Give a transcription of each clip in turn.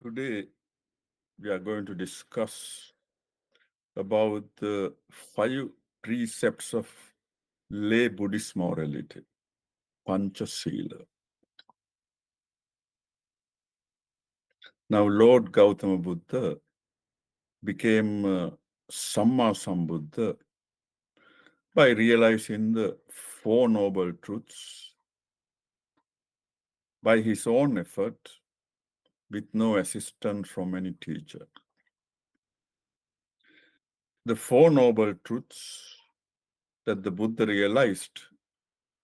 Today, we are going to discuss about the 5 precepts of lay Buddhist morality, Pancha sila. Now, Lord Gautama Buddha became Samma Sambuddha by realizing the Four Noble Truths by his own effort with no assistance from any teacher. The Four Noble Truths that the Buddha realized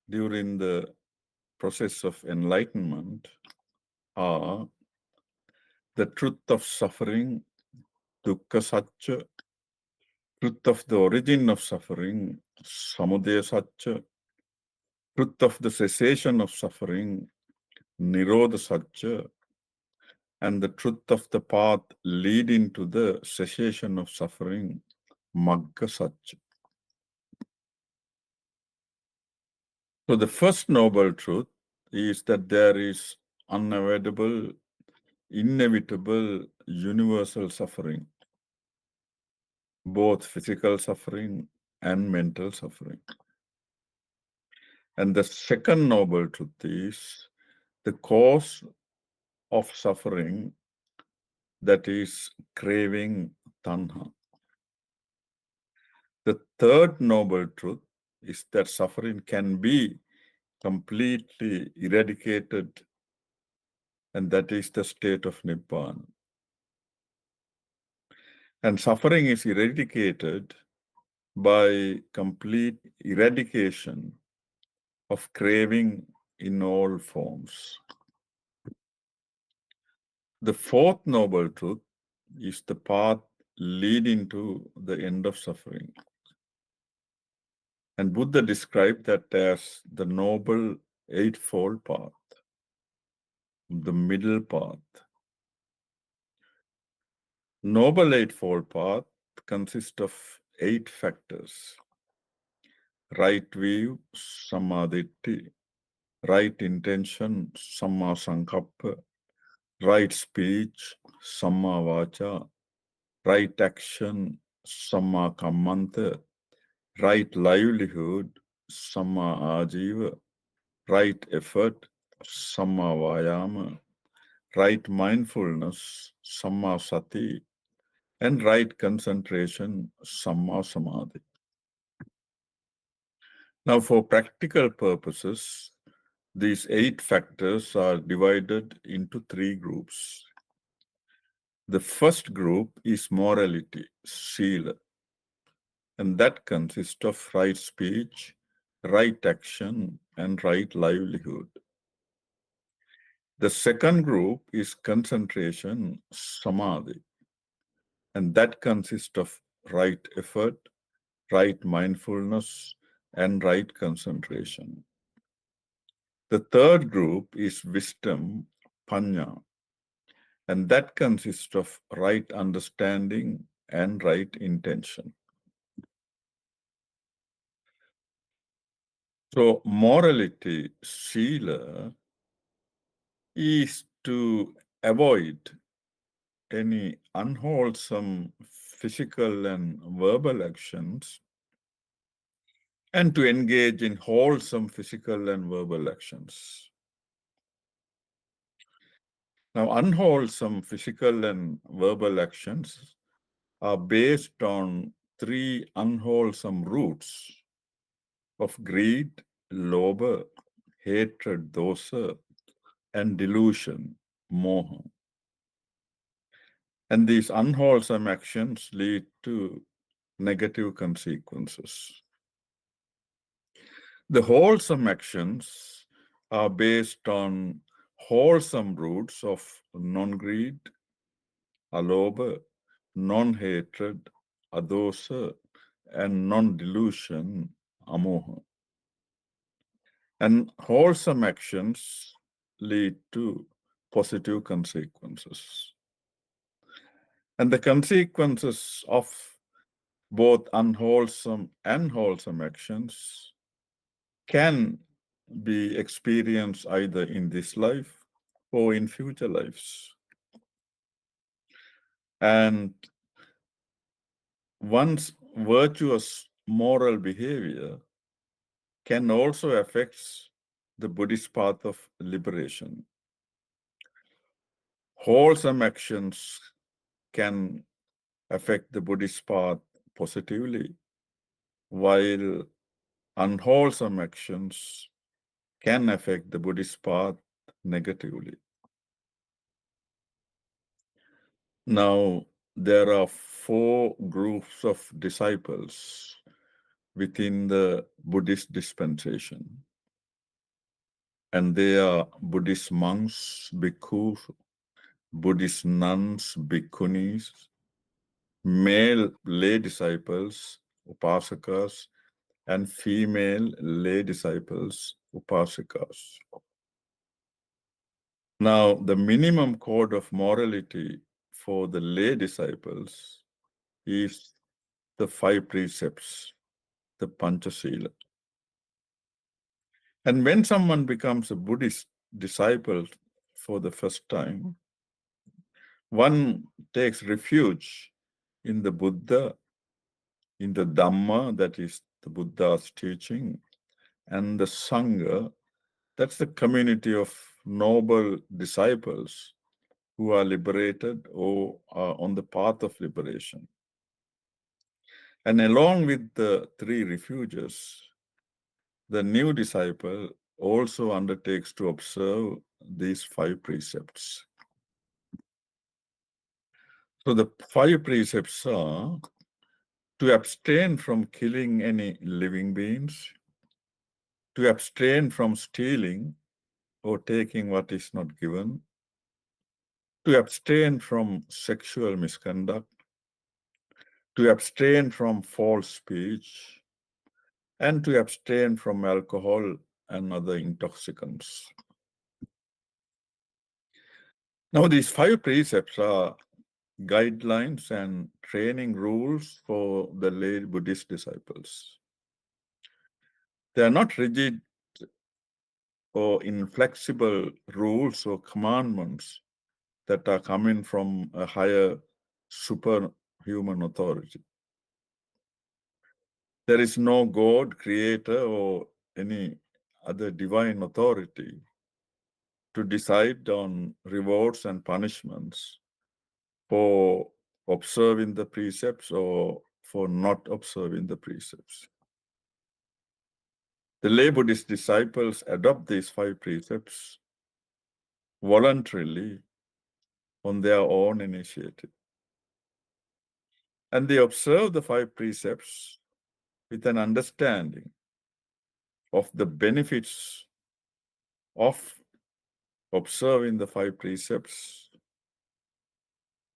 during the process of enlightenment are the truth of suffering, dukkha satcha, truth of the origin of suffering, samudaya satcha, truth of the cessation of suffering, nirodha satcha, and the truth of the path leading to the cessation of suffering, magga satcha. So the first noble truth is that there is unavoidable, inevitable, universal suffering, both physical suffering and mental suffering. And the second noble truth is the cause of suffering, that is craving, tanha. The third noble truth is that suffering can be completely eradicated, and that is the state of Nibbana. And suffering is eradicated by complete eradication of craving in all forms. The fourth noble truth is the path leading to the end of suffering. And Buddha described that as the noble eightfold path, the middle path. Noble eightfold path consists of 8 factors: right view, samadhi, right intention, samma sankappa, right speech, samma vacha, right action, samma kammanta, right livelihood, samma ajiva, right effort, samma vayama, right mindfulness, samma sati, and right concentration, samma samadhi. Now, for practical purposes, these 8 factors are divided into 3 groups. The first group is morality, sila, and that consists of right speech, right action, and right livelihood. The second group is concentration, samadhi, and that consists of right effort, right mindfulness, and right concentration. The third group is wisdom, Pancha, and that consists of right understanding and right intention. So, morality, sila, is to avoid any unwholesome physical and verbal actions and to engage in wholesome physical and verbal actions. Now, unwholesome physical and verbal actions are based on 3 unwholesome roots of greed, lobha, hatred, dosa, and delusion, moha. And these unwholesome actions lead to negative consequences. The wholesome actions are based on wholesome roots of non-greed, alobha, non-hatred, adosa, and non-delusion, amoha. And wholesome actions lead to positive consequences. And the consequences of both unwholesome and wholesome actions can be experienced either in this life or in future lives. And one's virtuous moral behavior can also affect the Buddhist path of liberation. Wholesome actions can affect the Buddhist path positively, while unwholesome actions can affect the Buddhist path negatively. Now, there are four groups of disciples within the Buddhist dispensation, and they are Buddhist monks, bhikkhus, Buddhist nuns, bhikkhunis, male lay disciples, upasakas, and female lay disciples, upasikas. Now, the minimum code of morality for the lay disciples is the 5 precepts, the Pancha sila. And when someone becomes a Buddhist disciple for the first time, one takes refuge in the Buddha, in the Dhamma, that is the Buddha's teaching, and the Sangha, that's the community of noble disciples who are liberated or are on the path of liberation. And along with the 3 refuges, the new disciple also undertakes to observe these 5 precepts. So the 5 precepts are to abstain from killing any living beings, to abstain from stealing or taking what is not given, to abstain from sexual misconduct, to abstain from false speech, and to abstain from alcohol and other intoxicants. Now, these 5 precepts are guidelines and training rules for the lay Buddhist disciples. They are not rigid or inflexible rules or commandments that are coming from a higher superhuman authority. There is no God, creator, or any other divine authority to decide on rewards and punishments for observing the precepts or for not observing the precepts. The lay Buddhist disciples adopt these 5 precepts voluntarily on their own initiative. And they observe the 5 precepts with an understanding of the benefits of observing the 5 precepts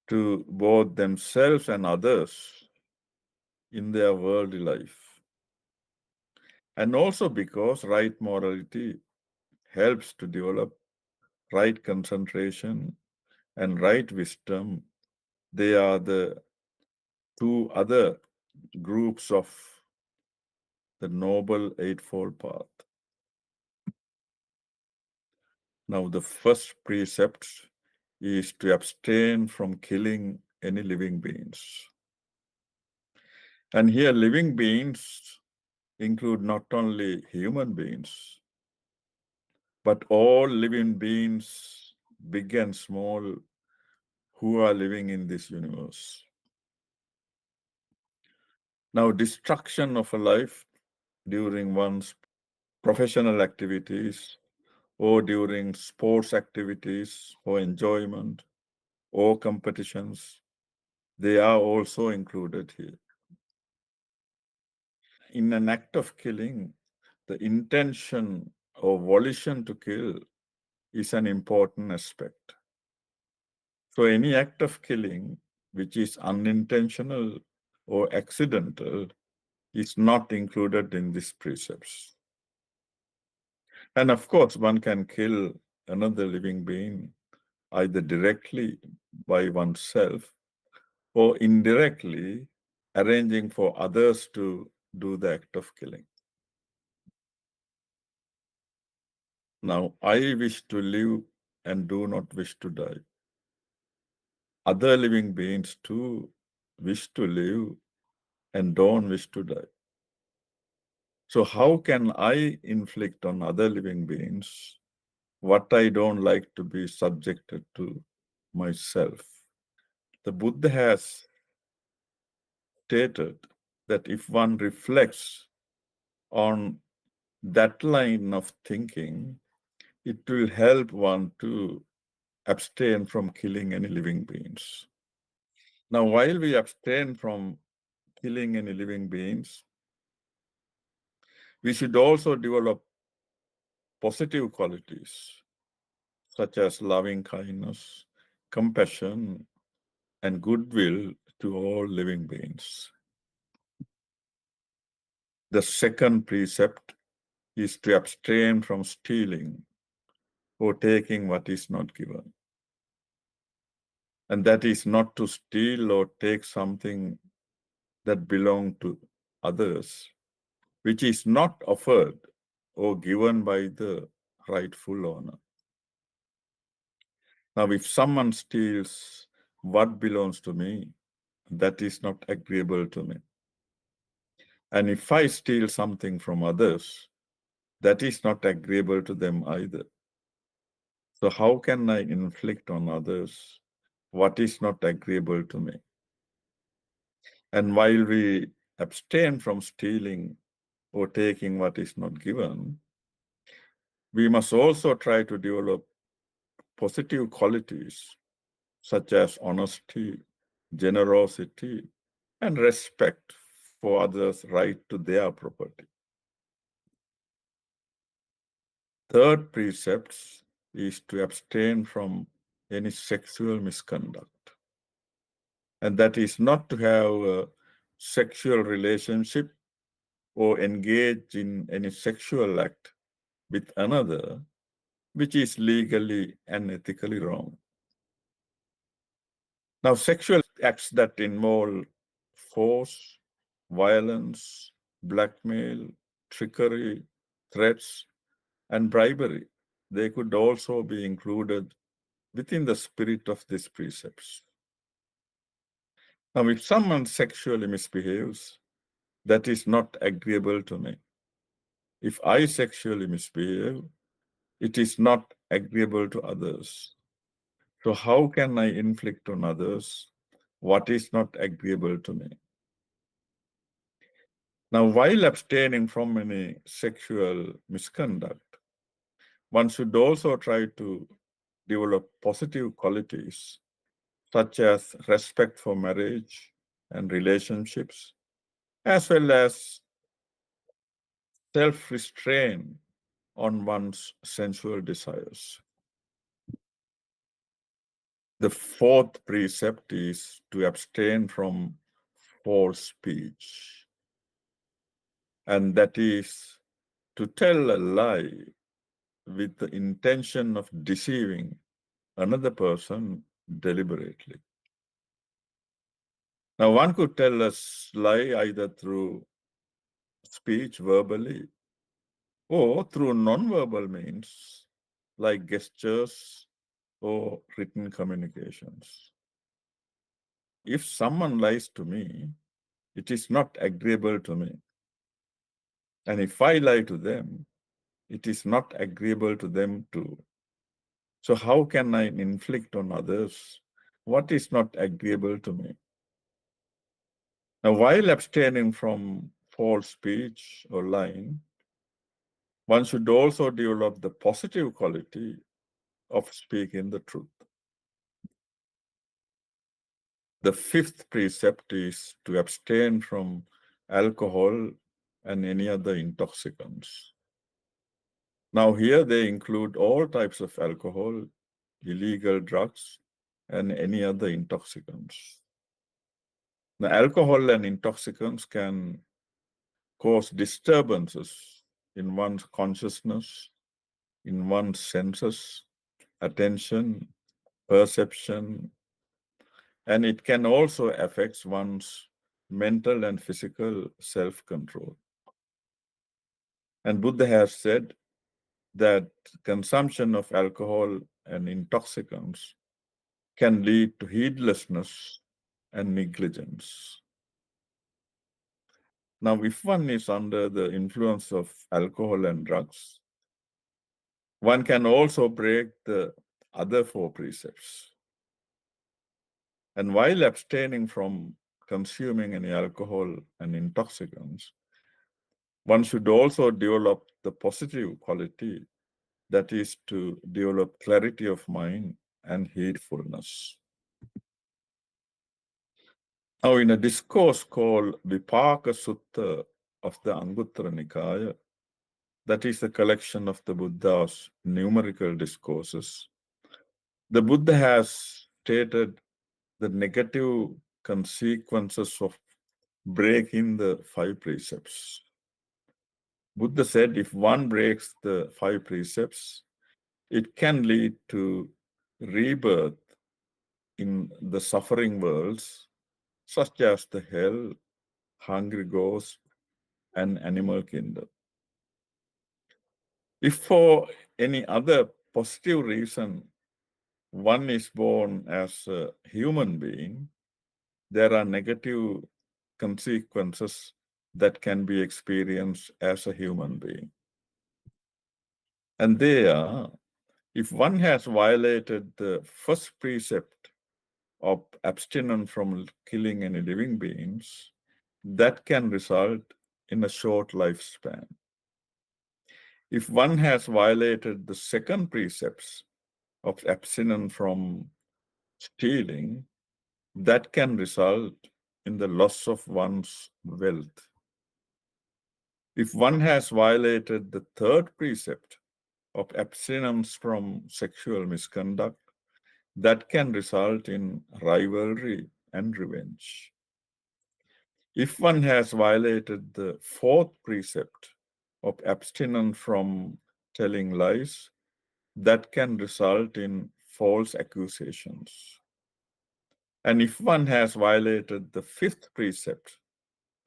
to both themselves and others in their worldly life. And also because right morality helps to develop right concentration and right wisdom. They are the 2 other groups of the Noble Eightfold Path. Now, the first precept is to abstain from killing any living beings. And here, living beings include not only human beings, but all living beings, big and small, who are living in this universe. Now, destruction of a life during one's professional activities or during sports activities for enjoyment or competitions, they are also included here. In an act of killing, the intention or volition to kill is an important aspect. So any act of killing which is unintentional or accidental is not included in these precepts. And of course, one can kill another living being either directly by oneself or indirectly arranging for others to do the act of killing. Now, I wish to live and do not wish to die. other living beings too wish to live and don't wish to die. So how can I inflict on other living beings what I don't like to be subjected to myself? The Buddha has stated that if one reflects on that line of thinking, it will help one to abstain from killing any living beings. Now, while we abstain from killing any living beings, we should also develop positive qualities such as loving kindness, compassion, and goodwill to all living beings. The second precept is to abstain from stealing or taking what is not given. And that is not to steal or take something that belongs to others, which is not offered or given by the rightful owner. Now, if someone steals what belongs to me, that is not agreeable to me. And if I steal something from others, that is not agreeable to them either. So, how can I inflict on others what is not agreeable to me? And while we abstain from stealing or taking what is not given, we must also try to develop positive qualities such as honesty, generosity, and respect for others' right to their property. Third precept is to abstain from any sexual misconduct. And that is not to have a sexual relationship or engage in any sexual act with another, which is legally and ethically wrong. Now, sexual acts that involve force, violence, blackmail, trickery, threats, and bribery, they could also be included within the spirit of these precepts. Now, if someone sexually misbehaves, that is not agreeable to me. If I sexually misbehave, it is not agreeable to others. So, how can I inflict on others what is not agreeable to me? Now, while abstaining from any sexual misconduct, one should also try to develop positive qualities such as respect for marriage and relationships, as well as self restraint on one's sensual desires. The fourth precept is to abstain from false speech, and that is to tell a lie with the intention of deceiving another person deliberately. Now, one could tell a lie either through speech verbally or through non-verbal means like gestures or written communications. If someone lies to me, it is not agreeable to me. And if I lie to them, it is not agreeable to them too. So, how can I inflict on others what is not agreeable to me? Now, while abstaining from false speech or lying, one should also develop the positive quality of speaking the truth. The fifth precept is to abstain from alcohol and any other intoxicants. Now, here they include all types of alcohol, illegal drugs, and any other intoxicants. Now, alcohol and intoxicants can cause disturbances in one's consciousness, in one's senses, attention, perception, and it can also affect one's mental and physical self-control. And Buddha has said that consumption of alcohol and intoxicants can lead to heedlessness and negligence. Now, if one is under the influence of alcohol and drugs, one can also break the other four precepts. And while abstaining from consuming any alcohol and intoxicants, one should also develop the positive quality, that is to develop clarity of mind and heedfulness. Now, in a discourse called Vipaka Sutta of the Anguttara Nikaya, that is the collection of the Buddha's numerical discourses, the Buddha has stated the negative consequences of breaking the five precepts. Buddha said if one breaks the five precepts, it can lead to rebirth in the suffering worlds, such as the hell, hungry ghost, and animal kingdom. If for any other positive reason one is born as a human being, there are negative consequences that can be experienced as a human being. And they are, if one has violated the first precept of abstinence from killing any living beings, that can result in a short lifespan. If one has violated the second precepts of abstinence from stealing, that can result in the loss of one's wealth. If one has violated the third precept of abstinence from sexual misconduct, that can result in rivalry and revenge. If one has violated the fourth precept of abstinence from telling lies, that can result in false accusations. And if one has violated the fifth precept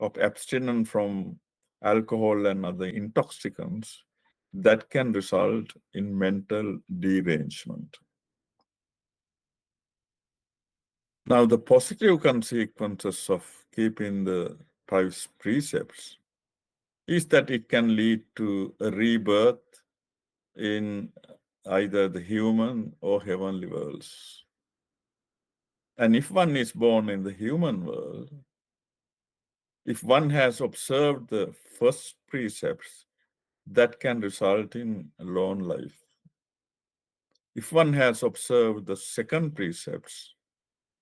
of abstinence from alcohol and other intoxicants, that can result in mental derangement. Now, the positive consequences of keeping the five precepts is that it can lead to a rebirth in either the human or heavenly worlds. And if one is born in the human world, if one has observed the first precepts, that can result in a long life. If one has observed the second precepts,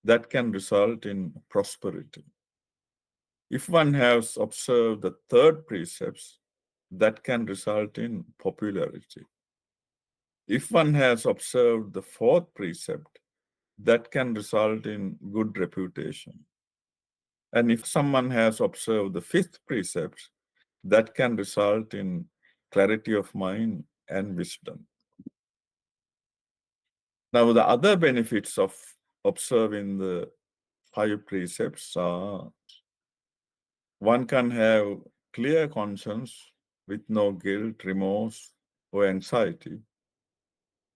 that can result in prosperity. If one has observed the third precepts, that can result in popularity. If one has observed the fourth precept, that can result in good reputation. And if someone has observed the fifth precept, that can result in clarity of mind and wisdom. Now, the other benefits of observing the five precepts are one can have clear conscience with no guilt, remorse, or anxiety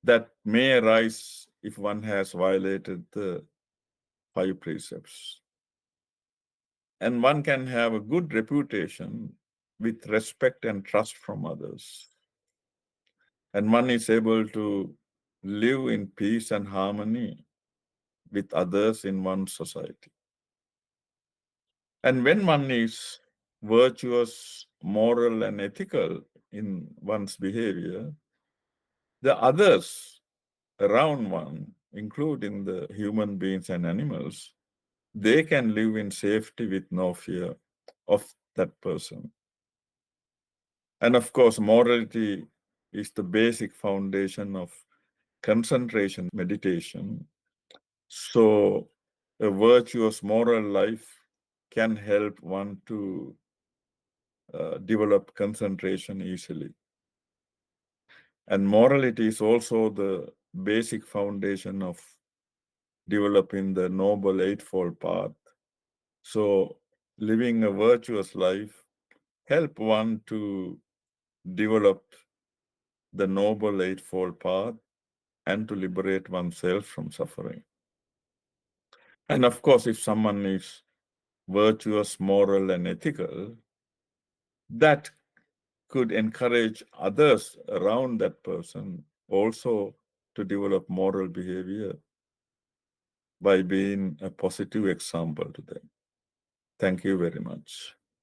that may arise if one has violated the five precepts. And one can have a good reputation with respect and trust from others. And one is able to live in peace and harmony with others in one's society. And when one is virtuous, moral, and ethical in one's behavior, the others around one, including the human beings and animals, they can live in safety with no fear of that person. And of course, morality is the basic foundation of concentration meditation. So, a virtuous moral life can help one to develop concentration easily. And morality is also the basic foundation of developing the Noble Eightfold Path. So, living a virtuous life help one to develop the Noble Eightfold Path and to liberate oneself from suffering. And of course, if someone is virtuous, moral, and ethical, that could encourage others around that person also to develop moral behavior by being a positive example to them. Thank you very much.